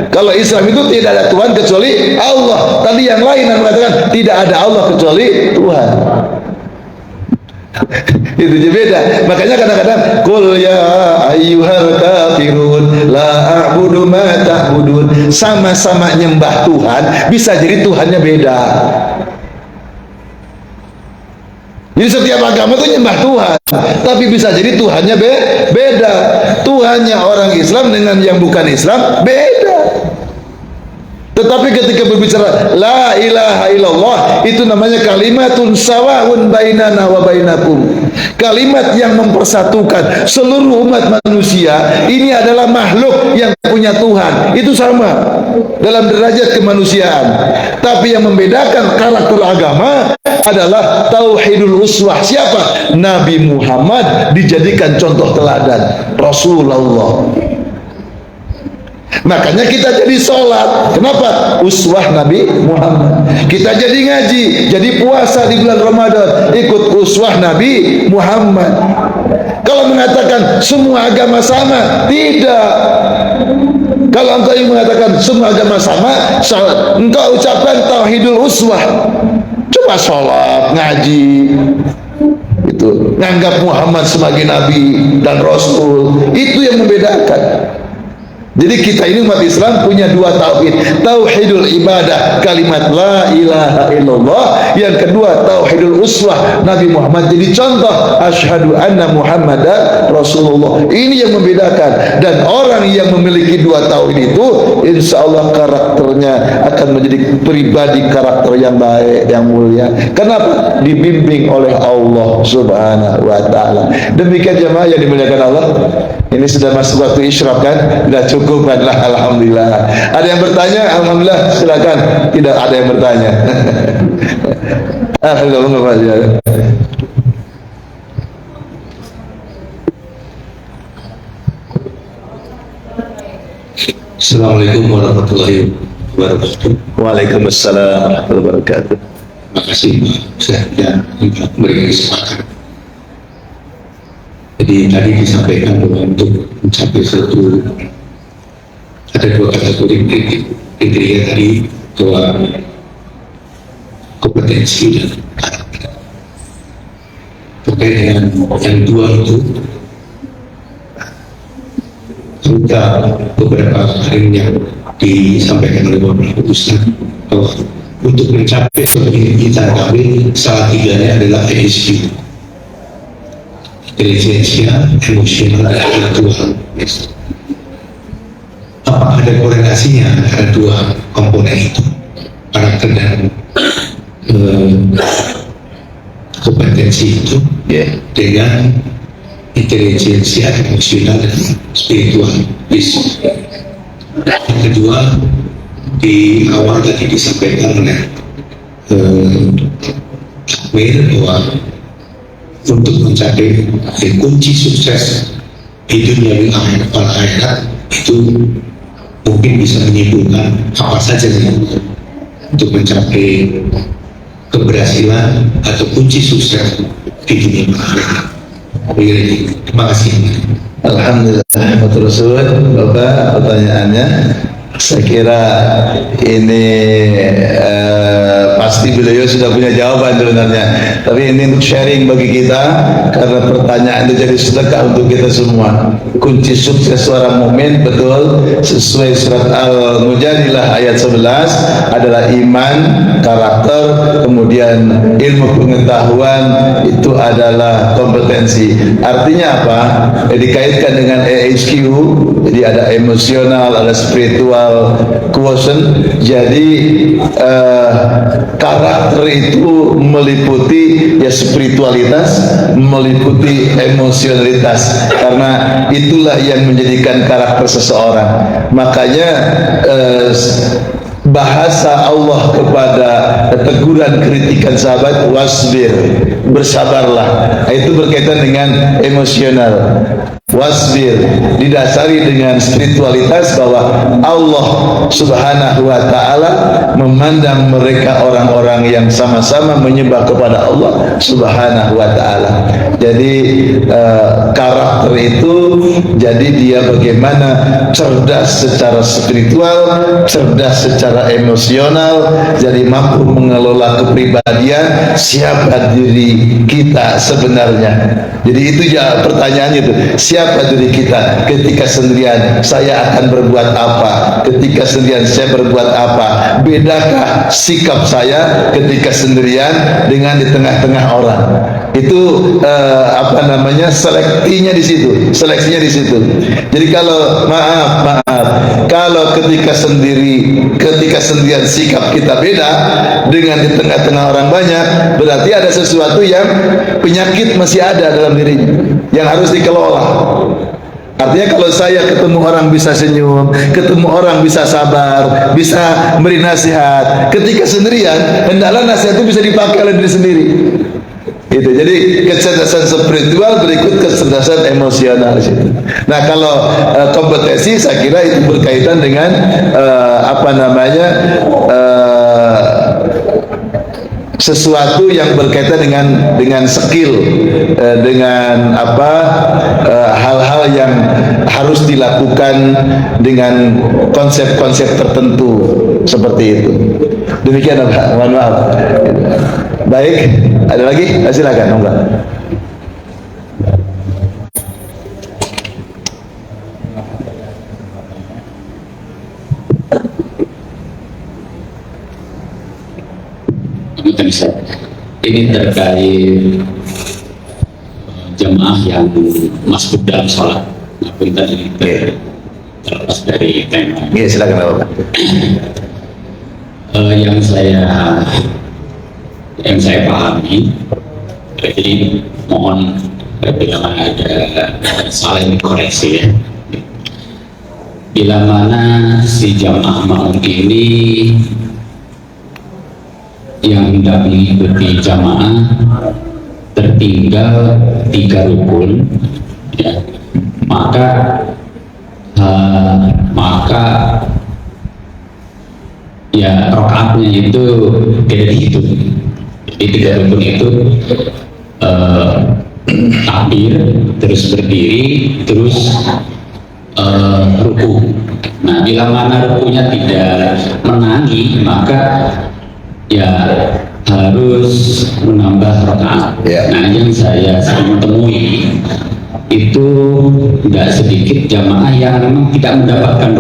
kalau Islam itu tidak ada Tuhan kecuali Allah. Tadi yang lain yang mengatakan tidak ada Allah kecuali Tuhan. Itu juga beda. Makanya kadang-kadang qul ya ayyuhal kafirun la a'budu ma ta'budun. Sama-sama nyembah Tuhan, bisa jadi Tuhannya beda. Jadi setiap agama itu nyembah Tuhan, tapi bisa jadi Tuhannya beda. Tuhannya orang Islam dengan yang bukan Islam beda. Tetapi ketika berbicara la ilaha illallah, itu namanya kalimatun sawa'un bainana wa bainakum. Kalimat yang mempersatukan seluruh umat manusia. Ini adalah makhluk yang punya Tuhan. Itu sama dalam derajat kemanusiaan. Tapi yang membedakan karakter agama adalah tauhidul uswah. Siapa? Nabi Muhammad dijadikan contoh teladan, Rasulullah. Makanya kita jadi sholat. Kenapa? Uswah Nabi Muhammad. Kita jadi ngaji, jadi puasa di bulan Ramadan, ikut uswah Nabi Muhammad. Kalau mengatakan semua agama sama, tidak. Kalau engkau yang mengatakan semua agama sama, engkau ucapkan tauhidul uswah. Coba sholat, ngaji, itu nganggap Muhammad sebagai Nabi dan Rasul. Itu yang membedakan. Jadi kita ini umat Islam punya dua tauhid. Tauhidul ibadah, kalimat la ilaha illallah. Yang kedua tauhidul uswah, Nabi Muhammad jadi contoh, asyhadu anna Muhammadan Rasulullah. Ini yang membedakan. Dan orang yang memiliki dua tauhid itu, insya Allah karakternya akan menjadi pribadi karakter yang baik, yang mulia. Kenapa? Dibimbing oleh Allah Subhanahu wa ta'ala. Demikian jemaah yang dimuliakan Allah. Ini sudah masuk waktu isyraq kan? Sudah cukup kan? Alhamdulillah. Ada yang bertanya? Alhamdulillah, silakan. Tidak ada yang bertanya. Alhamdulillah. Assalamualaikum warahmatullahi wabarakatuh. Waalaikumsalam warahmatullahi wabarakatuh. Terima kasih saya memberikan kesempatan. Jadi tadi disampaikan bahwa untuk mencapai satu, ada dua kategori kriteria tadi, bahwa kompetensi dan karakter. Terkait dengan yang dua itu, kita beberapa hari yang disampaikan oleh beberapa ustaz bahwa untuk mencapai kepemimpinan kami, salah tiganya adalah ESG, intelijensia emosional dan intelektual. Apakah ada korelasinya antara dua komponen itu, karakter dan kompetensi itu, dengan intelijensia emosional dan spiritual? Yang kedua, di awal tadi disampaikan oleh Mir bahwa untuk mencapai kunci sukses di dunia dan akhirat itu mungkin bisa menyimpulkan apa saja untuk mencapai keberhasilan atau kunci sukses di dunia dan akhirat. Terima kasih. Alhamdulillah, Rasul. Bapak, pertanyaannya saya kira ini pasti beliau sudah punya jawaban sebenarnya, tapi ini untuk sharing bagi kita, karena pertanyaan itu jadi sedekah untuk kita semua. Kunci sukses seorang mukmin, betul sesuai surat Al-Mujadilah ayat 11, adalah iman, karakter, kemudian ilmu pengetahuan, itu adalah kompetensi. Artinya apa? Dikaitkan dengan EHQ, jadi ada emosional, ada spiritual quotient. Jadi karakter itu meliputi ya spiritualitas, meliputi emosionalitas, karena itulah yang menjadikan karakter seseorang. Makanya bahasa Allah kepada teguran kritikan sahabat, wasbir, bersabarlah. Itu berkaitan dengan emosional. Wasbir didasari dengan spiritualitas bahwa Allah Subhanahu wa taala memandang mereka orang-orang yang sama-sama menyembah kepada Allah Subhanahu wa taala. Jadi karakter itu, jadi dia bagaimana cerdas secara spiritual, cerdas secara emosional, jadi mampu mengelola kepribadian, siapa diri kita sebenarnya. Jadi itu ya pertanyaannya itu, siapa diri kita ketika sendirian, saya akan berbuat apa, ketika sendirian saya berbuat apa, bedakah sikap saya ketika sendirian dengan di tengah-tengah orang. Itu seleksinya di situ. Jadi kalau maaf kalau ketika sendirian sikap kita beda dengan di tengah-tengah orang banyak, berarti ada sesuatu yang penyakit masih ada dalam dirinya yang harus dikelola. Artinya kalau saya ketemu orang bisa senyum, ketemu orang bisa sabar, bisa beri nasihat, ketika sendirian hendaklah nasihat itu bisa dipakai oleh diri sendiri. Itu jadi kecerdasan spiritual berikut kecerdasan emosional situ. Nah kalau kompetensi saya kira itu berkaitan dengan sesuatu yang berkaitan dengan skill, dengan hal-hal yang harus dilakukan dengan konsep-konsep tertentu seperti itu. Demikian Pak, mohon maaf. Baik, ada lagi? Silakan, Mbak. Ini terkait jemaah yang masuk dalam sholat, maupun tadi terlepas dari tema. Iya, silakan Bapak. Yang saya pahami, jadi mohon bila ada salah dikoreksi ya. Bila mana si jamaah makmum ini yang hendak mengikuti jamaah tertinggal 3 rukun, ya, maka ya rakaatnya itu tidak dihitung. Jadi 3 rukun itu takbir, terus berdiri, terus ruku. Nah, bila mana rukunya tidak menangi, maka ya harus menambah rakaat. Nah, yang saya sering temui itu tidak sedikit jamaah yang memang tidak mendapatkan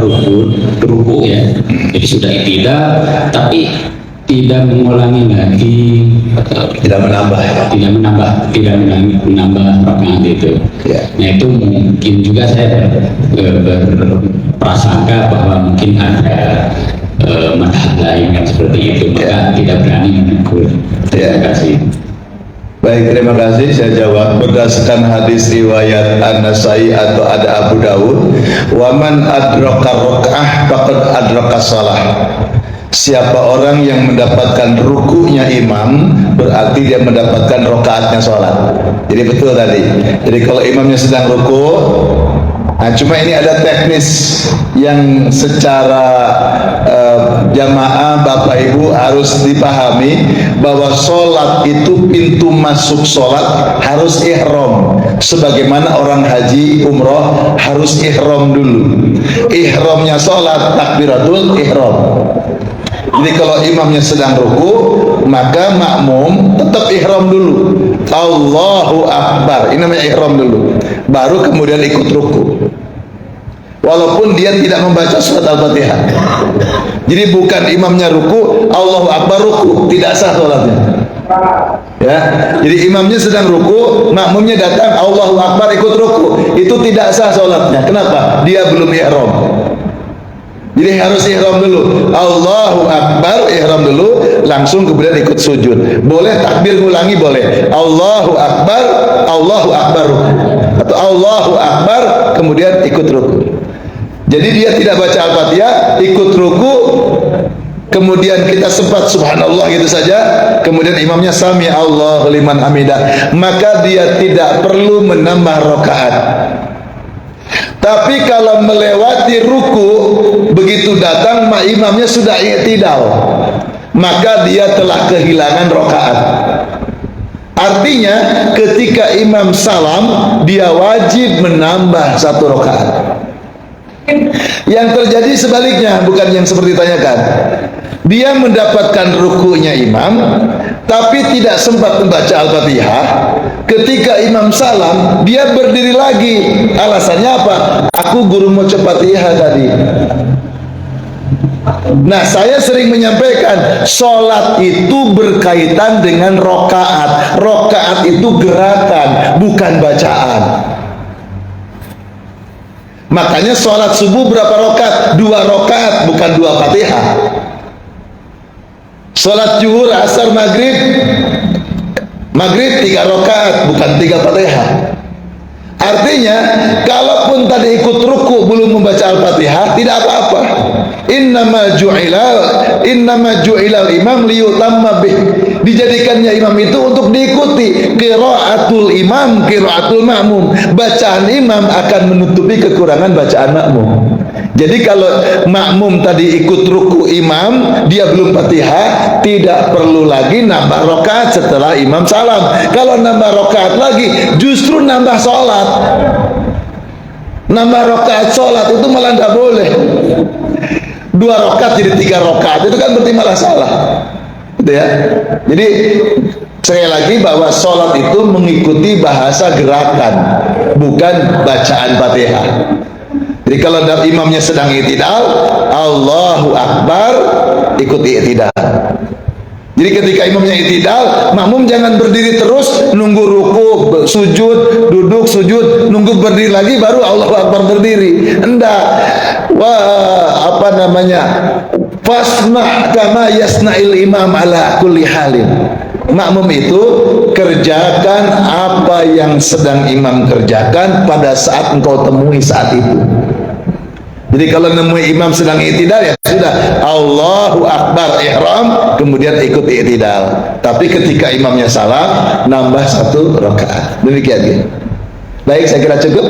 ruku ya. Jadi sudah tidak, tapi tidak mengulangi lagi, tidak menambah rakaat itu. Nah, itu mungkin juga saya berprasangka bahwa mungkin ada madhab lain yang seperti itu, maka tidak berani menegur. Terima kasih. Baik, terima kasih. Saya jawab berdasarkan hadis riwayat An-Nasai atau ada Abu Dawud, waman adraka rakaah faqad adraka shalah. Siapa orang yang mendapatkan rukunya imam, berarti dia mendapatkan rakaatnya sholat. Jadi betul tadi. Jadi kalau imamnya sedang ruku, nah cuma ini ada teknis yang secara jamaah Bapak Ibu harus dipahami bahwa sholat itu pintu masuk sholat harus ihram. Sebagaimana orang haji umroh harus ihram dulu. Ihramnya sholat takbiratul ihram. Jadi kalau imamnya sedang ruku, maka makmum tetap ihram dulu. Allahu Akbar, ini namanya ihram dulu. Baru kemudian ikut ruku. Walaupun dia tidak membaca surat Al-Fatihah. Jadi bukan imamnya ruku, Allahu Akbar ruku, tidak sah sholatnya. Ya, jadi imamnya sedang ruku, makmumnya datang Allahu Akbar ikut ruku, itu tidak sah sholatnya. Kenapa? Dia belum ihram. Jadi harus ihram dulu, Allahu Akbar, ihram dulu, langsung kemudian ikut sujud. Boleh takbir ngulangi, boleh Allahu Akbar, atau Allahu Akbar kemudian ikut ruku. Jadi dia tidak baca Al-Fatihah, ikut ruku, kemudian kita sempat subhanallah gitu saja, kemudian imamnya sami Allahu liman hamidah, maka dia tidak perlu menambah rakaat. Tapi kalau melewati ruku, begitu datang imamnya sudah i'tidal, maka dia telah kehilangan rakaat. Artinya ketika imam salam, dia wajib menambah 1 rakaat. Yang terjadi sebaliknya, bukan yang seperti ditanyakan. Dia mendapatkan rukunya imam, tapi tidak sempat membaca Al-Fatihah. Ketika imam salam, dia berdiri lagi. Alasannya apa? Aku guru mau Fatihah tadi. Nah, saya sering menyampaikan, sholat itu berkaitan dengan rokaat. Rokaat itu gerakan, bukan bacaan. Makanya sholat subuh berapa rokaat? 2 rokaat, bukan 2 Fatihah. Sholat zuhur, asar, maghrib 3 rokaat, bukan 3 Fatihah. Artinya, kalaupun tadi ikut ruku belum membaca Al-Fatihah, tidak apa-apa. Innama ju'ilal imam liyutamma bih. Dijadikannya imam itu untuk diikuti. Qiraatul imam, qiraatul ma'mum. Bacaan imam akan menutupi kekurangan bacaan makmum. Jadi kalau makmum tadi ikut ruku imam, dia belum Fatihah, tidak perlu lagi nambah rakaat setelah imam salam. Kalau nambah rakaat lagi, justru nambah sholat. Nambah rakaat sholat itu malah tidak boleh. 2 rakaat jadi 3 rakaat, itu kan berarti malah salah. Gitu ya. Jadi sekali lagi bahwa sholat itu mengikuti bahasa gerakan, bukan bacaan Fatihah. Jadi kalau imamnya sedang i'tidal, Allahu Akbar, ikuti i'tidal. Jadi ketika imamnya i'tidal, makmum jangan berdiri terus nunggu ruku, sujud, duduk, sujud, nunggu berdiri lagi baru Allahu Akbar berdiri. Enggak. Fasma' kama yasna'il imam ala kulli halin. Makmum itu kerjakan apa yang sedang imam kerjakan pada saat engkau temui saat itu. Jadi kalau nemui imam sedang i'tidal, ya sudah, Allahu Akbar ihram, kemudian ikut i'tidal. Tapi ketika imamnya salam, nambah 1 rakaat. Demikian ya. Baik, saya kira cukup.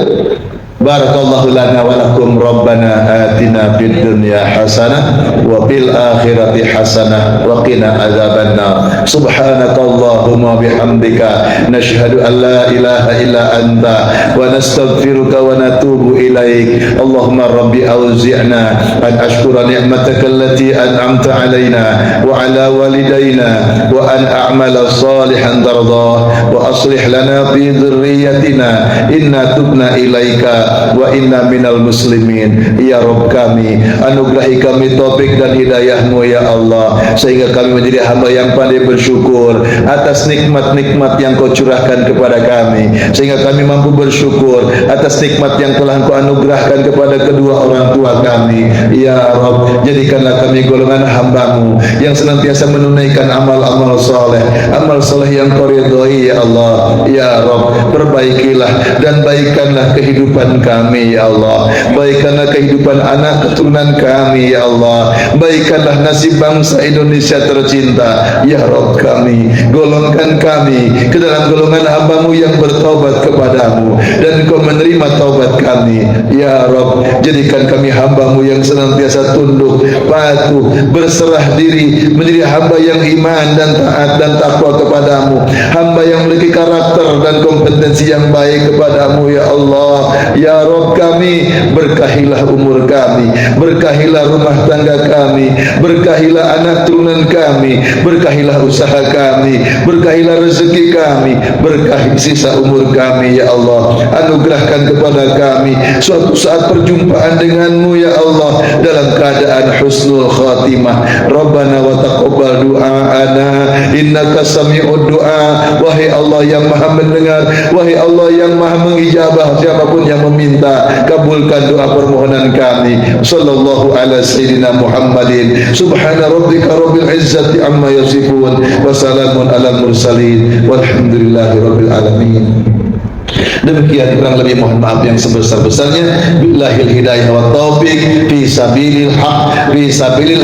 Barakallahu lana wa lakum, Rabbana atina fid dunya hasanah wa fil akhirati hasanah wa qina adzabannar. Subhanakallahumma bihamdika nashhadu an la ilaha illa anta wa nastaghfiruka wa natubu ilaik. Allahumma rabbi auzi'na an ashkura ni'mataka allati an'amta alaina wa ala walidayna wa an a'mala salihan tardah wa aslih lana fi dhurriyyatina inna tubna ilaika wa inna minal muslimin. Ya Rabb kami, anugerahi kami taufik dan hidayahmu ya Allah, sehingga kami menjadi hamba yang pandai bersyukur atas nikmat-nikmat yang kau curahkan kepada kami, sehingga kami mampu bersyukur atas nikmat yang telah kau anugerahkan kepada kedua orang tua kami. Ya Rabb, jadikanlah kami golongan hambamu yang senantiasa menunaikan amal-amal soleh, amal soleh yang kau ridhoi ya Allah. Ya Rabb, perbaikilah dan baikkanlah kehidupan kami ya Allah, baikkanlah kehidupan anak keturunan kami ya Allah, baikkanlah nasib bangsa Indonesia tercinta ya Rabb kami, golongkan kami ke dalam golongan hambamu yang bertaubat kepadamu dan kau menerima taubat kami ya Rabb. Jadikan kami hambamu yang senantiasa tunduk, patuh, berserah diri, menjadi hamba yang iman dan taat dan takwa kepadamu, hamba yang memiliki karakter dan kompetensi yang baik kepadamu ya Allah. Ya Rabb kami, berkahilah umur kami, berkahilah rumah tangga kami, berkahilah anak turunan kami, berkahilah usaha kami, berkahilah rezeki kami, berkahi sisa umur kami ya Allah. Anugerahkan kepada kami suatu saat perjumpaan denganmu ya Allah dalam keadaan husnul khatimah. Rabbana wa taqabbal du'aana innaka sami'ud du'a. Wahai Allah yang maha mendengar, wahai Allah yang maha mengijabah siapapun yang meminta, kabulkan doa permohonan kami. Sallallahu ala sayyidina Muhammadin. Subhana rabbika rabbil izzati amma yasifun wa salamun ala mursalin walhamdulillahi rabbil alamin. Demikian kurang lebih mohon maaf yang sebesar-besarnya. Billahil hidayah wa taufiq fi sabilil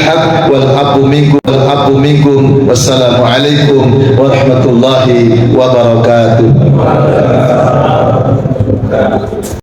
haq wal afu minkum wassalamu alaikum warahmatullahi wabarakatuh.